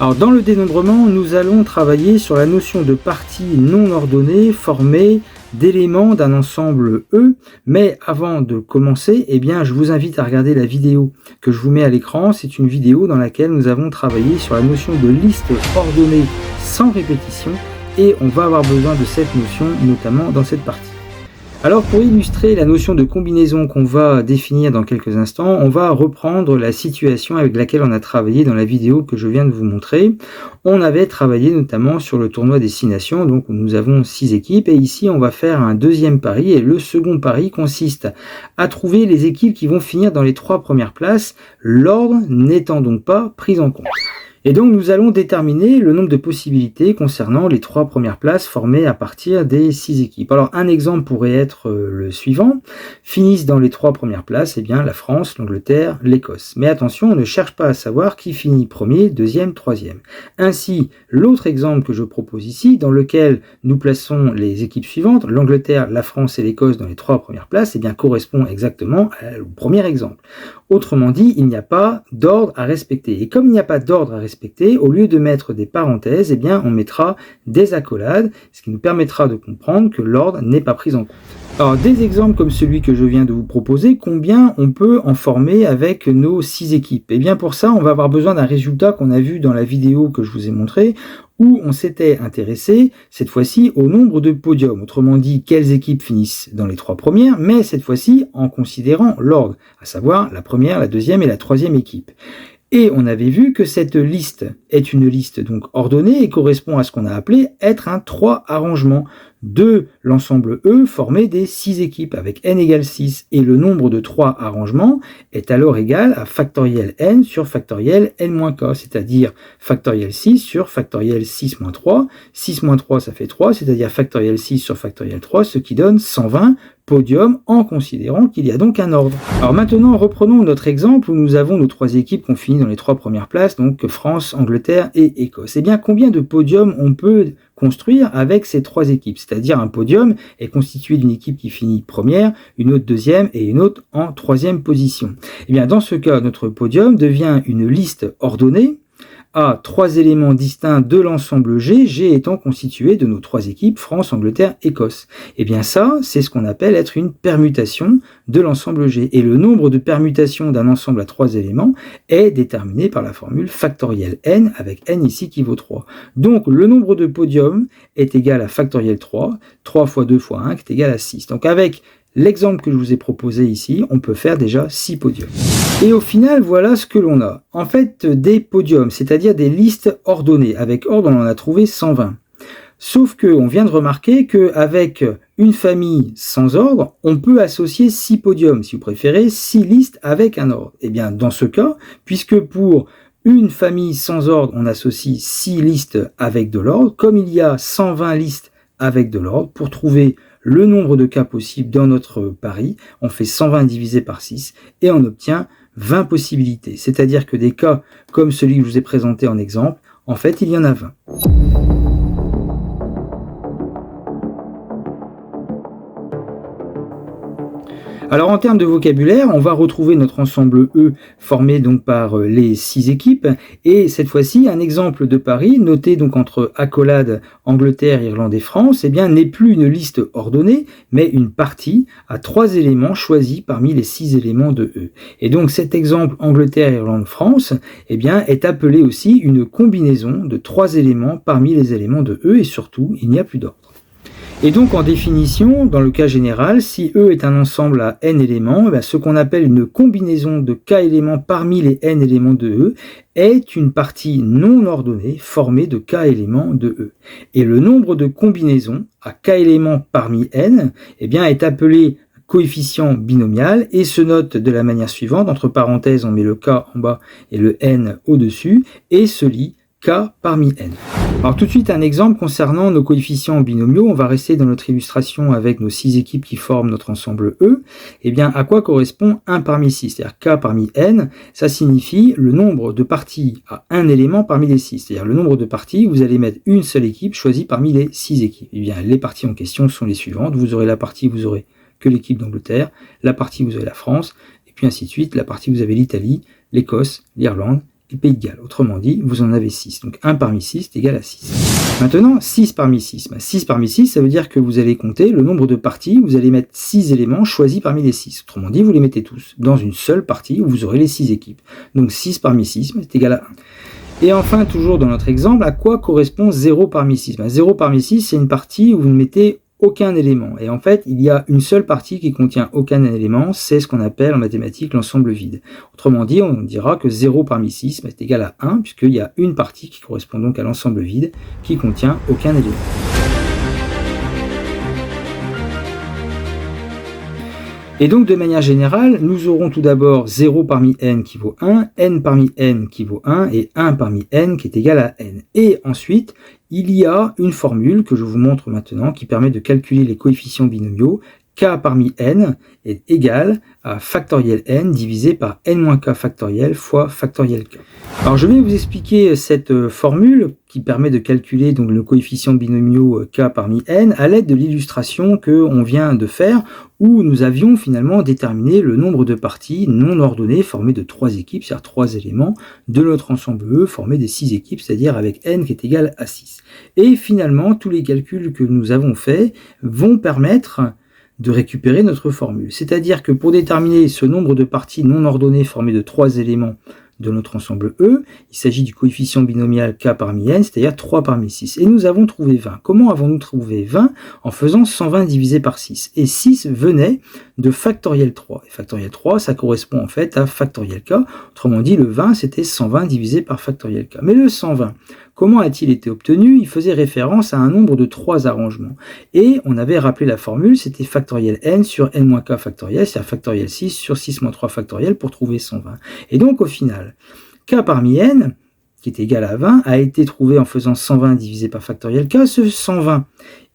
Alors dans le dénombrement, nous allons travailler sur la notion de partie non ordonnée formée d'éléments d'un ensemble E, mais avant de commencer, je vous invite à regarder la vidéo que je vous mets à l'écran. C'est une vidéo dans laquelle nous avons travaillé sur la notion de liste ordonnée sans répétition et on va avoir besoin de cette notion notamment dans cette partie. Alors pour illustrer la notion de combinaison qu'on va définir dans quelques instants, on va reprendre la situation avec laquelle on a travaillé dans la vidéo que je viens de vous montrer. On avait travaillé notamment sur le tournoi des 6 nations, donc nous avons 6 équipes et ici on va faire un deuxième pari et le second pari consiste à trouver les équipes qui vont finir dans les 3 premières places, l'ordre n'étant donc pas pris en compte. Et donc nous allons déterminer le nombre de possibilités concernant les 3 premières places formées à partir des 6 équipes. Alors un exemple pourrait être le suivant. Finissent dans les 3 premières places la France, l'Angleterre, l'Écosse. Mais attention, on ne cherche pas à savoir qui finit premier, deuxième, troisième. Ainsi, l'autre exemple que je propose ici, dans lequel nous plaçons les équipes suivantes, l'Angleterre, la France et l'Écosse dans les 3 premières places, correspond exactement au premier exemple. Autrement dit, il n'y a pas d'ordre à respecter. Et comme il n'y a pas d'ordre à respecter, au lieu de mettre des parenthèses, on mettra des accolades, ce qui nous permettra de comprendre que l'ordre n'est pas pris en compte. Alors, des exemples comme celui que je viens de vous proposer, combien on peut en former avec nos 6 équipes? Pour ça, on va avoir besoin d'un résultat qu'on a vu dans la vidéo que je vous ai montré, où on s'était intéressé, cette fois-ci, au nombre de podiums. Autrement dit, quelles équipes finissent dans les 3 premières, mais cette fois-ci en considérant l'ordre, à savoir la première, la deuxième et la troisième équipe. Et on avait vu que cette liste est une liste donc ordonnée et correspond à ce qu'on a appelé être un 3 arrangements de l'ensemble E formé des 6 équipes avec n égale 6 et le nombre de 3 arrangements est alors égal à factoriel n sur factoriel n-k, c'est-à-dire factoriel 6 sur factoriel 6 moins 3. 6 moins 3 ça fait 3, c'est-à-dire factoriel 6 sur factoriel 3, ce qui donne 120 podium en considérant qu'il y a donc un ordre. Alors maintenant, reprenons notre exemple où nous avons nos 3 équipes qui ont fini dans les 3 premières places, donc France, Angleterre et Écosse. Combien de podiums on peut construire avec ces 3 équipes? C'est-à-dire un podium est constitué d'une équipe qui finit première, une autre deuxième et une autre en troisième position. Dans ce cas, notre podium devient une liste ordonnée à 3 éléments distincts de l'ensemble G étant constitué de nos 3 équipes, France, Angleterre, Écosse. Ça, c'est ce qu'on appelle être une permutation de l'ensemble G. Et le nombre de permutations d'un ensemble à 3 éléments est déterminé par la formule factoriel n, avec n ici qui vaut 3. Donc, le nombre de podiums est égal à factoriel 3, 3 fois 2 fois 1, qui est égal à 6. Donc, avec l'exemple que je vous ai proposé ici, on peut faire déjà 6 podiums. Et au final, voilà ce que l'on a. En fait, des podiums, c'est-à-dire des listes ordonnées. Avec ordre, on en a trouvé 120. Sauf qu'on vient de remarquer qu'avec une famille sans ordre, on peut associer 6 podiums, si vous préférez, 6 listes avec un ordre. Dans ce cas, puisque pour une famille sans ordre, on associe 6 listes avec de l'ordre, comme il y a 120 listes avec de l'ordre, pour trouver le nombre de cas possibles dans notre pari, on fait 120 divisé par 6 et on obtient 20 possibilités. C'est-à-dire que des cas comme celui que je vous ai présenté en exemple, en fait, il y en a 20. Alors en termes de vocabulaire, on va retrouver notre ensemble E formé donc par les 6 équipes et cette fois-ci un exemple de pari noté donc entre accolade Angleterre, Irlande et France n'est plus une liste ordonnée mais une partie à 3 éléments choisis parmi les 6 éléments de E. Et donc cet exemple Angleterre, Irlande, France est appelé aussi une combinaison de 3 éléments parmi les éléments de E et surtout il n'y a plus d'ordre. Et donc en définition, dans le cas général, si E est un ensemble à n éléments, ce qu'on appelle une combinaison de k éléments parmi les n éléments de E est une partie non ordonnée formée de k éléments de E. Et le nombre de combinaisons à k éléments parmi n est appelé coefficient binomial et se note de la manière suivante, entre parenthèses on met le k en bas et le n au-dessus, et se lit k parmi n. Alors tout de suite un exemple concernant nos coefficients binomiaux, on va rester dans notre illustration avec nos 6 équipes qui forment notre ensemble E. À quoi correspond 1 parmi 6, c'est-à-dire k parmi n, ça signifie le nombre de parties à un élément parmi les 6, c'est-à-dire le nombre de parties où vous allez mettre une seule équipe choisie parmi les 6 équipes. Les parties en question sont les suivantes, vous aurez la partie, vous aurez que l'équipe d'Angleterre, la partie vous avez la France, et puis ainsi de suite, la partie vous avez l'Italie, l'Écosse, l'Irlande Pays de Galles. Autrement dit, vous en avez 6. Donc 1 parmi 6 est égal à 6. Maintenant, 6 parmi 6. 6 parmi 6, ça veut dire que vous allez compter le nombre de parties, vous allez mettre 6 éléments choisis parmi les 6. Autrement dit, vous les mettez tous dans une seule partie où vous aurez les 6 équipes. Donc 6 parmi 6 est égal à 1. Et enfin, toujours dans notre exemple, à quoi correspond 0 parmi 6 ? 0 parmi 6, c'est une partie où vous ne mettez aucun élément. Et en fait, il y a une seule partie qui contient aucun élément, c'est ce qu'on appelle en mathématiques l'ensemble vide. Autrement dit, on dira que 0 parmi 6 est égal à 1, puisqu'il y a une partie qui correspond donc à l'ensemble vide, qui contient aucun élément. Et donc, de manière générale, nous aurons tout d'abord 0 parmi n qui vaut 1, n parmi n qui vaut 1, et 1 parmi n qui est égal à n. Et ensuite, il y a une formule que je vous montre maintenant qui permet de calculer les coefficients binomiaux. K parmi n est égal à factoriel n divisé par n-k factoriel fois factoriel k. Alors je vais vous expliquer cette formule qui permet de calculer donc le coefficient binomiaux k parmi n à l'aide de l'illustration qu'on vient de faire où nous avions finalement déterminé le nombre de parties non ordonnées formées de 3 équipes, c'est-à-dire 3 éléments, de notre ensemble E formé des 6 équipes, c'est-à-dire avec n qui est égal à 6. Et finalement, tous les calculs que nous avons faits vont permettre de récupérer notre formule. C'est-à-dire que pour déterminer ce nombre de parties non ordonnées formées de 3 éléments de notre ensemble E, il s'agit du coefficient binomial k parmi n, c'est-à-dire 3 parmi 6. Et nous avons trouvé 20. Comment avons-nous trouvé 20 ? En faisant 120 divisé par 6. Et 6 venait de factoriel 3. Et factoriel 3, ça correspond en fait à factoriel k. Autrement dit, le 20, c'était 120 divisé par factoriel k. Mais le 120, comment a-t-il été obtenu ? Il faisait référence à un nombre de 3 arrangements. Et on avait rappelé la formule, c'était factoriel n sur n-k factoriel, c'est-à-dire factoriel 6 sur 6-3 factoriel pour trouver 120. Et donc au final, k parmi n, qui est égal à 20, a été trouvé en faisant 120 divisé par factoriel k. Ce 120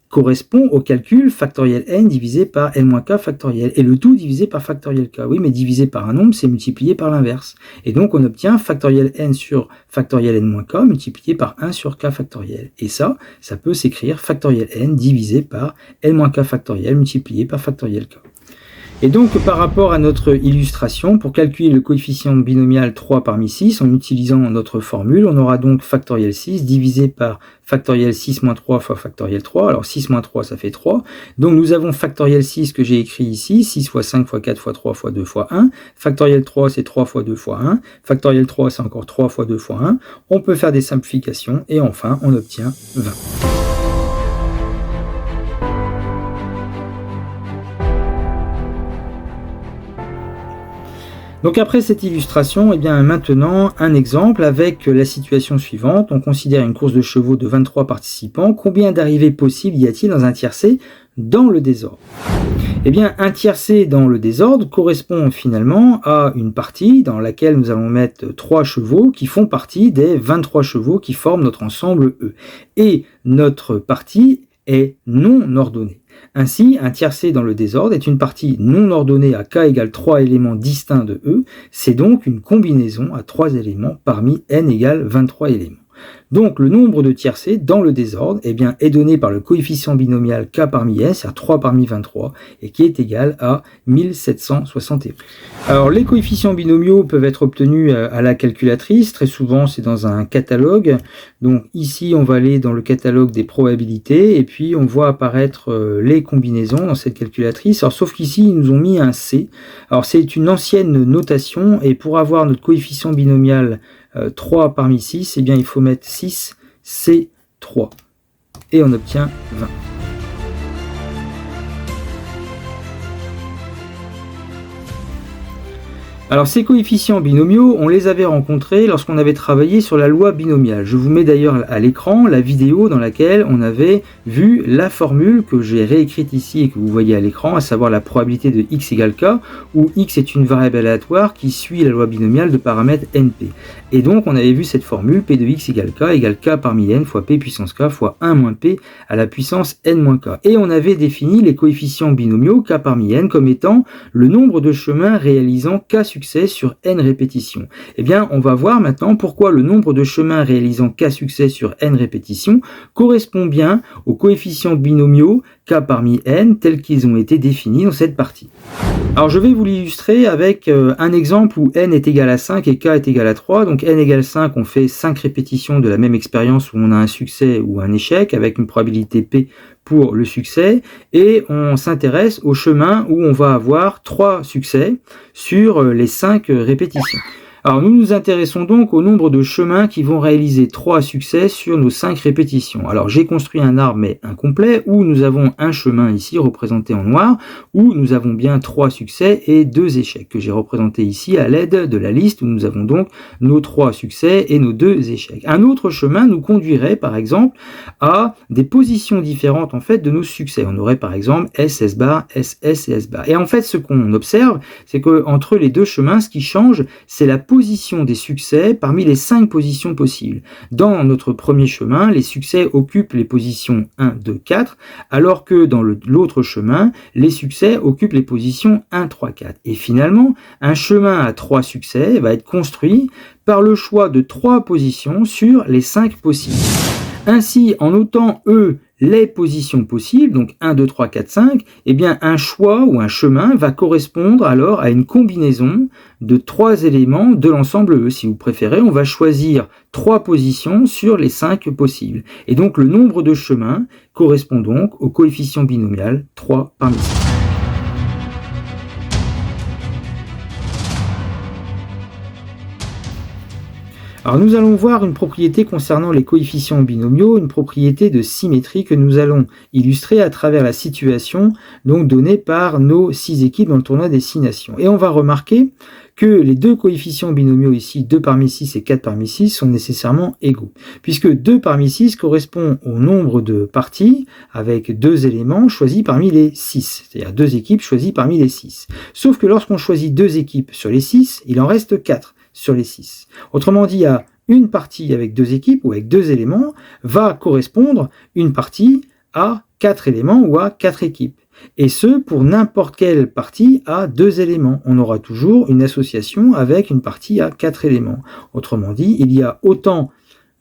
correspond au calcul factoriel n divisé par n-k factoriel, et le tout divisé par factoriel k. Oui, mais divisé par un nombre, c'est multiplié par l'inverse. Et donc on obtient factoriel n sur factoriel n-k multiplié par 1 sur k factoriel. Et ça peut s'écrire factoriel n divisé par n-k factoriel multiplié par factoriel k. Et donc, par rapport à notre illustration, pour calculer le coefficient binomial 3 parmi 6, en utilisant notre formule, on aura donc factoriel 6 divisé par factoriel 6 moins 3 fois factoriel 3. Alors 6 moins 3, ça fait 3. Donc nous avons factoriel 6 que j'ai écrit ici, 6 fois 5 fois 4 fois 3 fois 2 fois 1. Factoriel 3, c'est 3 fois 2 fois 1. Factoriel 3, c'est encore 3 fois 2 fois 1. On peut faire des simplifications et enfin, on obtient 20. Donc après cette illustration, eh bien maintenant un exemple avec la situation suivante. On considère une course de chevaux de 23 participants. Combien d'arrivées possibles y a-t-il dans un tiercé dans le désordre ? Eh bien un tiercé dans le désordre correspond finalement à une partie dans laquelle nous allons mettre 3 chevaux qui font partie des 23 chevaux qui forment notre ensemble E. Et notre partie est non ordonnée. Ainsi, un tiercé dans le désordre est une partie non ordonnée à k égale 3 éléments distincts de E. C'est donc une combinaison à 3 éléments parmi n égale 23 éléments. Donc le nombre de tiercés dans le désordre est donné par le coefficient binomial k parmi n, c'est-à-dire 3 parmi 23, et qui est égal à 1761. Alors les coefficients binomiaux peuvent être obtenus à la calculatrice, très souvent c'est dans un catalogue. Donc ici on va aller dans le catalogue des probabilités, et puis on voit apparaître les combinaisons dans cette calculatrice. Alors sauf qu'ici ils nous ont mis un C. Alors c'est une ancienne notation, et pour avoir notre coefficient binomial 3 parmi 6, il faut mettre 6, C3. Et on obtient 20. Alors ces coefficients binomiaux, on les avait rencontrés lorsqu'on avait travaillé sur la loi binomiale. Je vous mets d'ailleurs à l'écran la vidéo dans laquelle on avait vu la formule que j'ai réécrite ici et que vous voyez à l'écran, à savoir la probabilité de x égale k, où x est une variable aléatoire qui suit la loi binomiale de paramètre np. Et donc on avait vu cette formule p de x égale k parmi n fois p puissance k fois 1 moins p à la puissance n moins k. Et on avait défini les coefficients binomiaux k parmi n comme étant le nombre de chemins réalisant k succès sur n répétitions. Eh bien, on va voir maintenant pourquoi le nombre de chemins réalisant k succès sur n répétitions correspond bien aux coefficients binomiaux k parmi n tels qu'ils ont été définis dans cette partie. Alors je vais vous l'illustrer avec un exemple où n est égal à 5 et k est égal à 3. Donc n égale 5, on fait 5 répétitions de la même expérience où on a un succès ou un échec avec une probabilité P pour le succès, et on s'intéresse au chemin où on va avoir 3 succès sur les 5 répétitions. Alors nous nous intéressons donc au nombre de chemins qui vont réaliser 3 succès sur nos 5 répétitions. Alors j'ai construit un arbre mais incomplet où nous avons un chemin ici représenté en noir où nous avons bien 3 succès et 2 échecs que j'ai représentés ici à l'aide de la liste où nous avons donc nos 3 succès et nos 2 échecs. Un autre chemin nous conduirait par exemple à des positions différentes en fait de nos succès. On aurait par exemple S, S bar, S, S et S bar. Et en fait ce qu'on observe c'est que entre les deux chemins ce qui change c'est la position des succès parmi les 5 positions possibles. Dans notre premier chemin, les succès occupent les positions 1, 2, 4, alors que dans l'autre chemin, les succès occupent les positions 1, 3, 4. Et finalement, un chemin à 3 succès va être construit par le choix de 3 positions sur les 5 possibles. Ainsi, en notant les positions possibles, donc 1, 2, 3, 4, 5, eh bien un choix ou un chemin va correspondre alors à une combinaison de 3 éléments de l'ensemble E. Si vous préférez, on va choisir 3 positions sur les 5 possibles. Et donc le nombre de chemins correspond donc au coefficient binomial 3 parmi 5. Alors nous allons voir une propriété concernant les coefficients binomiaux, une propriété de symétrie que nous allons illustrer à travers la situation donc donnée par nos 6 équipes dans le tournoi des 6 nations. Et on va remarquer que les deux coefficients binomiaux ici, 2 parmi 6 et 4 parmi 6, sont nécessairement égaux, puisque 2 parmi 6 correspond au nombre de parties avec 2 éléments choisis parmi les 6, c'est-à-dire 2 équipes choisies parmi les 6. Sauf que lorsqu'on choisit 2 équipes sur les 6, il en reste 4 sur les 6. Autrement dit, à une partie avec 2 équipes ou avec 2 éléments va correspondre une partie à 4 éléments ou à 4 équipes. Et ce, pour n'importe quelle partie à 2 éléments. On aura toujours une association avec une partie à 4 éléments. Autrement dit, il y a autant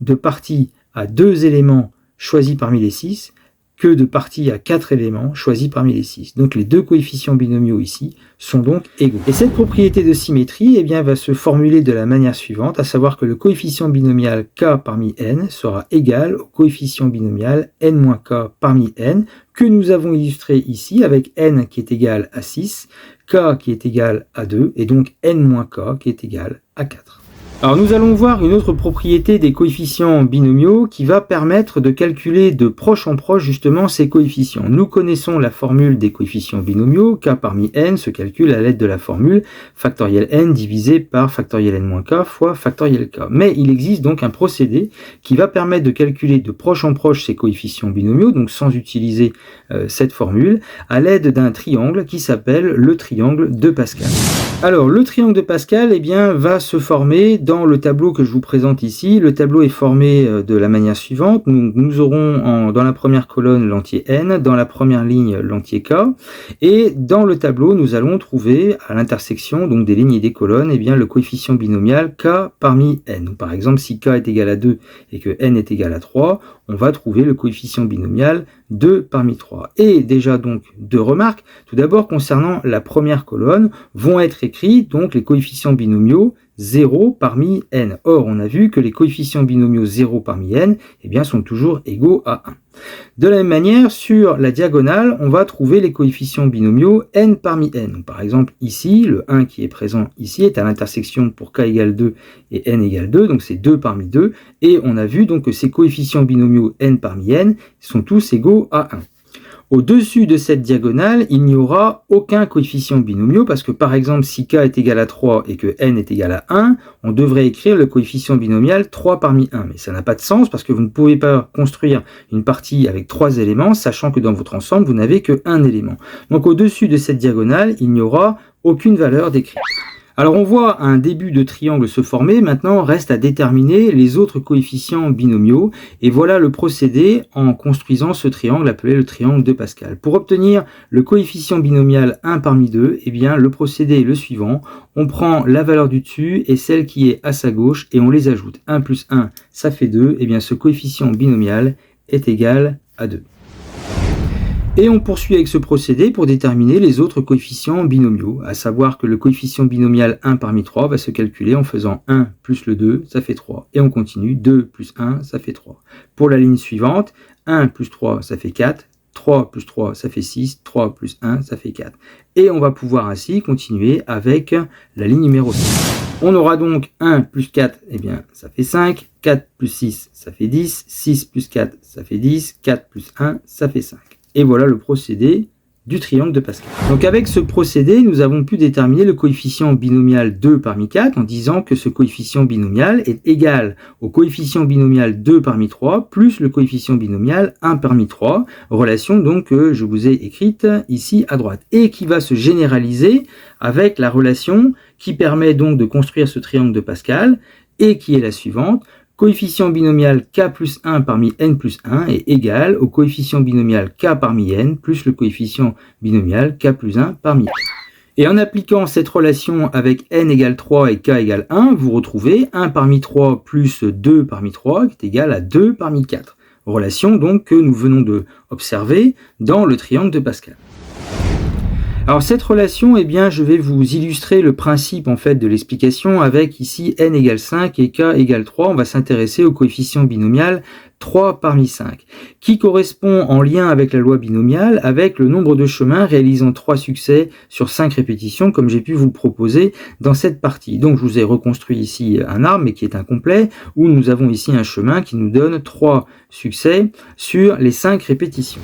de parties à 2 éléments choisis parmi les 6 que de parties à 4 éléments choisis parmi les 6. Donc les deux coefficients binomiaux ici sont donc égaux. Et cette propriété de symétrie eh bien, va se formuler de la manière suivante, à savoir que le coefficient binomial k parmi n sera égal au coefficient binomial n-k parmi n, que nous avons illustré ici avec n qui est égal à 6, k qui est égal à 2, et donc n-k qui est égal à 4. Alors nous allons voir une autre propriété des coefficients binomiaux qui va permettre de calculer de proche en proche justement ces coefficients. Nous connaissons la formule des coefficients binomiaux, k parmi n se calcule à l'aide de la formule factoriel n divisé par factoriel n-k fois factoriel k. Mais il existe donc un procédé qui va permettre de calculer de proche en proche ces coefficients binomiaux, donc sans utiliser cette formule, à l'aide d'un triangle qui s'appelle le triangle de Pascal. Alors le triangle de Pascal eh bien, va se former dans le tableau que je vous présente ici. Le tableau est formé de la manière suivante. Nous aurons dans la première colonne l'entier n, dans la première ligne l'entier k, et dans le tableau nous allons trouver à l'intersection donc des lignes et des colonnes eh bien, le coefficient binomial k parmi n. Donc, par exemple si k est égal à 2 et que n est égal à 3, on va trouver le coefficient binomial 2 parmi 3. Et déjà donc deux remarques. Tout d'abord concernant la première colonne vont être écrits donc les coefficients binomiaux 0 parmi n. Or, on a vu que les coefficients binomiaux 0 parmi n eh bien, sont toujours égaux à 1. De la même manière, sur la diagonale, on va trouver les coefficients binomiaux n parmi n. Donc, par exemple, ici, le 1 qui est présent ici est à l'intersection pour k égale 2 et n égale 2, donc c'est 2 parmi 2. Et on a vu donc que ces coefficients binomiaux n parmi n sont tous égaux à 1. Au-dessus de cette diagonale, il n'y aura aucun coefficient binomial parce que par exemple si k est égal à 3 et que n est égal à 1, on devrait écrire le coefficient binomial 3 parmi 1. Mais ça n'a pas de sens parce que vous ne pouvez pas construire une partie avec 3 éléments sachant que dans votre ensemble vous n'avez que 1 élément. Donc au-dessus de cette diagonale, il n'y aura aucune valeur décrite. Alors on voit un début de triangle se former, maintenant reste à déterminer les autres coefficients binomiaux, et voilà le procédé en construisant ce triangle appelé le triangle de Pascal. Pour obtenir le coefficient binomial 1 parmi 2, eh bien le procédé est le suivant, on prend la valeur du dessus et celle qui est à sa gauche et on les ajoute. 1 plus 1 ça fait 2, et bien ce coefficient binomial est égal à 2. Et on poursuit avec ce procédé pour déterminer les autres coefficients binomiaux, à savoir que le coefficient binomial 1 parmi 3 va se calculer en faisant 1 plus le 2, ça fait 3. Et on continue, 2 plus 1, ça fait 3. Pour la ligne suivante, 1 plus 3, ça fait 4. 3 plus 3, ça fait 6. 3 plus 1, ça fait 4. Et on va pouvoir ainsi continuer avec la ligne numéro 6. On aura donc 1 plus 4, eh bien, ça fait 5. 4 plus 6, ça fait 10. 6 plus 4, ça fait 10. 4 plus 1, ça fait 5. Et voilà le procédé du triangle de Pascal. Donc avec ce procédé, nous avons pu déterminer le coefficient binomial 2 parmi 4 en disant que ce coefficient binomial est égal au coefficient binomial 2 parmi 3 plus le coefficient binomial 1 parmi 3, relation donc que je vous ai écrite ici à droite, et qui va se généraliser avec la relation qui permet donc de construire ce triangle de Pascal, et qui est la suivante. Coefficient binomial k plus 1 parmi n plus 1 est égal au coefficient binomial k parmi n plus le coefficient binomial k plus 1 parmi n. Et en appliquant cette relation avec n égale 3 et k égale 1, vous retrouvez 1 parmi 3 plus 2 parmi 3 qui est égal à 2 parmi 4. Relation donc que nous venons de observer dans le triangle de Pascal. Alors cette relation, eh bien, je vais vous illustrer le principe en fait de l'explication avec ici n égale 5 et k égale 3. On va s'intéresser au coefficient binomial 3 parmi 5, qui correspond en lien avec la loi binomiale avec le nombre de chemins réalisant 3 succès sur 5 répétitions, comme j'ai pu vous le proposer dans cette partie. Donc je vous ai reconstruit ici un arbre, mais qui est incomplet, où nous avons ici un chemin qui nous donne 3 succès sur les 5 répétitions.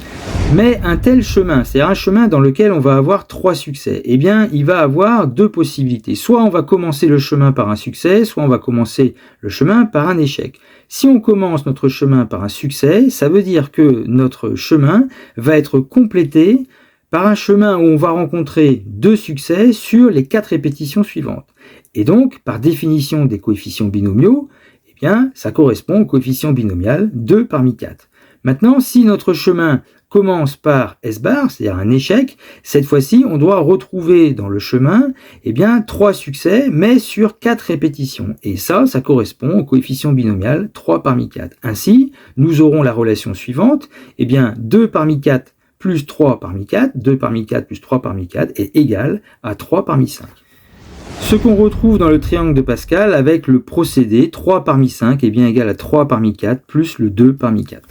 Mais un tel chemin, c'est-à-dire un chemin dans lequel on va avoir 3 succès, eh bien il va avoir deux possibilités. Soit on va commencer le chemin par un succès, soit on va commencer le chemin par un échec. Si on commence notre chemin par un succès, ça veut dire que notre chemin va être complété par un chemin où on va rencontrer 2 succès sur les 4 répétitions suivantes. Et donc, par définition des coefficients binomiaux, eh bien, ça correspond au coefficient binomial 2 parmi 4. Maintenant, si notre chemin commence par S bar, c'est-à-dire un échec, cette fois-ci, on doit retrouver dans le chemin, eh bien, 3 succès, mais sur 4 répétitions. Et ça correspond au coefficient binomial 3 parmi 4. Ainsi, nous aurons la relation suivante, eh bien, 2 parmi 4 plus 3 parmi 4, 2 parmi 4 plus 3 parmi 4 est égal à 3 parmi 5. Ce qu'on retrouve dans le triangle de Pascal avec le procédé 3 parmi 5 est bien égal à 3 parmi 4 plus le 2 parmi 4.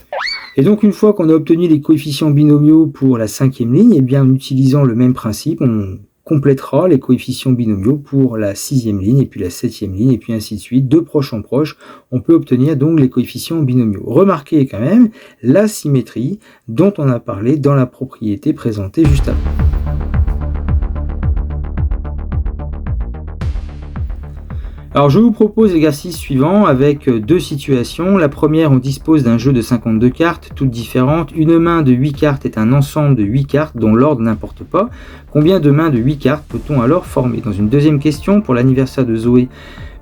Et donc une fois qu'on a obtenu les coefficients binomiaux pour la 5e ligne, eh bien en utilisant le même principe, on complétera les coefficients binomiaux pour la 6e ligne et puis la 7e ligne et puis ainsi de suite. De proche en proche, on peut obtenir donc les coefficients binomiaux. Remarquez quand même la symétrie dont on a parlé dans la propriété présentée juste avant. Alors je vous propose l'exercice suivant avec 2 situations. La première, on dispose d'un jeu de 52 cartes, toutes différentes. Une main de 8 cartes est un ensemble de 8 cartes dont l'ordre n'importe pas. Combien de mains de 8 cartes peut-on alors former? Dans une deuxième question, pour l'anniversaire de Zoé,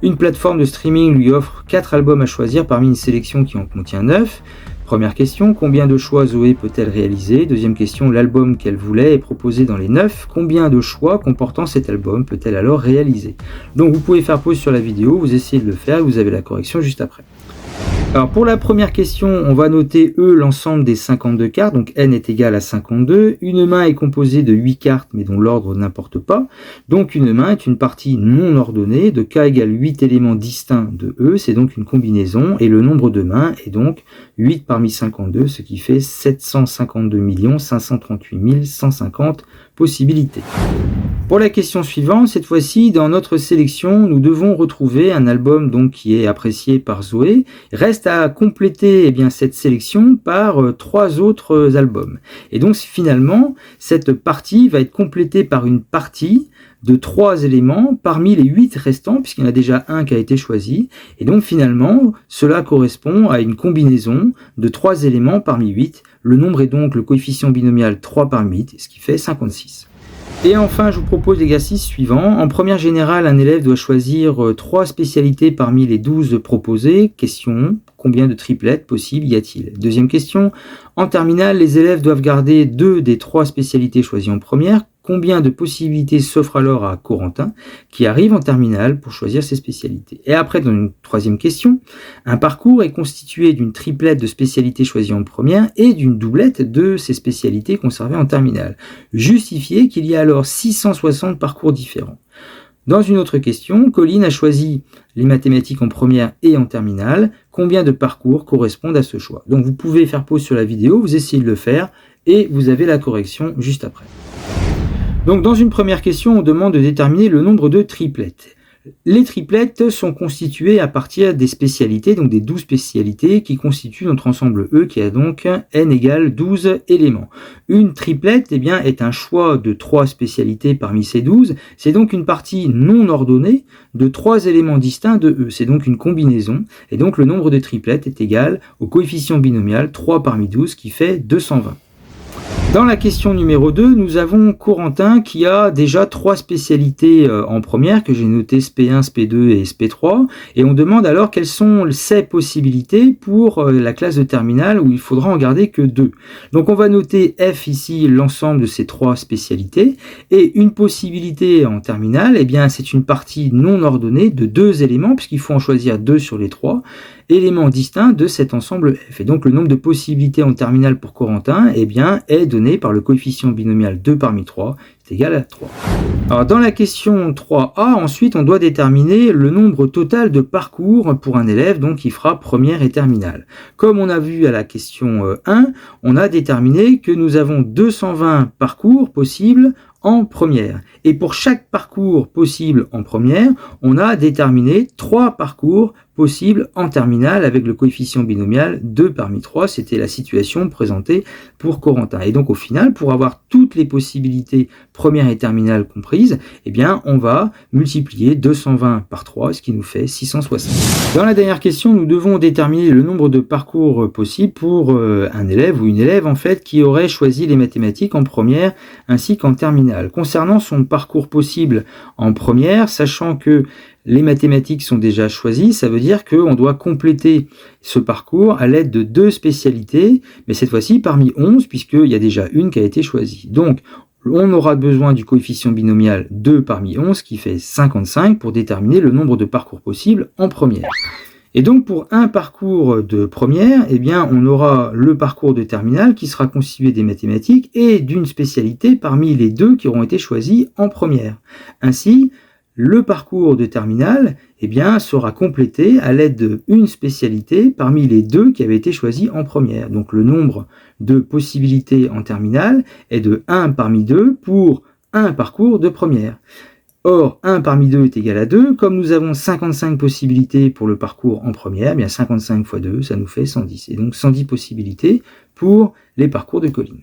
une plateforme de streaming lui offre 4 albums à choisir parmi une sélection qui en contient 9. Première question, combien de choix Zoé peut-elle réaliser? Deuxième question, l'album qu'elle voulait est proposé dans les 9. Combien de choix comportant cet album peut-elle alors réaliser? Donc vous pouvez faire pause sur la vidéo, vous essayez de le faire et vous avez la correction juste après. Alors pour la première question, on va noter l'ensemble des 52 cartes, donc n est égal à 52. Une main est composée de 8 cartes, mais dont l'ordre n'importe pas. Donc une main est une partie non ordonnée, de k égale 8 éléments distincts de E, c'est donc une combinaison, et le nombre de mains est donc 8 parmi 52, ce qui fait 752 538 150 possibilités. Pour la question suivante, cette fois-ci, dans notre sélection, nous devons retrouver un album donc qui est apprécié par Zoé. Reste à compléter cette sélection par 3 autres albums. Et donc finalement, cette partie va être complétée par une partie de 3 éléments parmi les 8 restants, puisqu'il y en a déjà un qui a été choisi. Et donc finalement, cela correspond à une combinaison de 3 éléments parmi 8. Le nombre est donc le coefficient binomial 3 parmi 8, ce qui fait 56. Et enfin, je vous propose l'exercice suivant. En première générale, un élève doit choisir 3 spécialités parmi les 12 proposées. Question, combien de triplettes possibles y a-t-il? Deuxième question, en terminale, les élèves doivent garder 2 des 3 spécialités choisies en première. Combien de possibilités s'offrent alors à Corentin, qui arrive en terminale pour choisir ses spécialités? Et après, dans une troisième question, un parcours est constitué d'une triplette de spécialités choisies en première et d'une doublette de ces spécialités conservées en terminale. Justifiez qu'il y a alors 660 parcours différents. Dans une autre question, Colline a choisi les mathématiques en première et en terminale. Combien de parcours correspondent à ce choix? Donc vous pouvez faire pause sur la vidéo, vous essayez de le faire et vous avez la correction juste après. Donc dans une première question, on demande de déterminer le nombre de triplettes. Les triplettes sont constituées à partir des spécialités, donc des 12 spécialités qui constituent notre ensemble E qui a donc n égale 12 éléments. Une triplette est un choix de 3 spécialités parmi ces 12. C'est donc une partie non ordonnée de 3 éléments distincts de E. C'est donc une combinaison et donc le nombre de triplettes est égal au coefficient binomial 3 parmi 12 qui fait 220. Dans la question numéro 2, nous avons Corentin qui a déjà 3 spécialités en première, que j'ai notées SP1, SP2 et SP3, et on demande alors quelles sont ces possibilités pour la classe de terminale où il faudra en garder que 2. Donc on va noter F ici l'ensemble de ces 3 spécialités, et une possibilité en terminale, c'est une partie non ordonnée de 2 éléments, puisqu'il faut en choisir 2 sur les 3, éléments distincts de cet ensemble F. Et donc le nombre de possibilités en terminale pour Corentin est donné par le coefficient binomial 2 parmi 3, c'est égal à 3. Alors dans la question 3a, ensuite on doit déterminer le nombre total de parcours pour un élève donc qui fera première et terminale. Comme on a vu à la question 1, on a déterminé que nous avons 220 parcours possibles en première. Et pour chaque parcours possible en première, on a déterminé 3 parcours possibles en terminale avec le coefficient binomial 2 parmi 3. C'était la situation présentée pour Corentin. Et donc au final, pour avoir toutes les possibilités première et terminale comprises, on va multiplier 220 par 3, ce qui nous fait 660. Dans la dernière question, nous devons déterminer le nombre de parcours possibles pour un élève ou une élève qui aurait choisi les mathématiques en première ainsi qu'en terminale. Concernant son parcours possible en première, sachant que les mathématiques sont déjà choisies, ça veut dire qu'on doit compléter ce parcours à l'aide de 2 spécialités, mais cette fois-ci parmi 11, puisqu'il y a déjà une qui a été choisie. Donc, on aura besoin du coefficient binomial 2 parmi 11, qui fait 55, pour déterminer le nombre de parcours possibles en première. Et donc pour un parcours de première, on aura le parcours de terminale qui sera constitué des mathématiques et d'une spécialité parmi les 2 qui auront été choisis en première. Ainsi, le parcours de terminale sera complété à l'aide d'une spécialité parmi les 2 qui avaient été choisis en première. Donc le nombre de possibilités en terminale est de 1 parmi 2 pour un parcours de première. Or, 1 parmi 2 est égal à 2. Comme nous avons 55 possibilités pour le parcours en première, 55 fois 2, ça nous fait 110. Et donc 110 possibilités pour les parcours de Colline.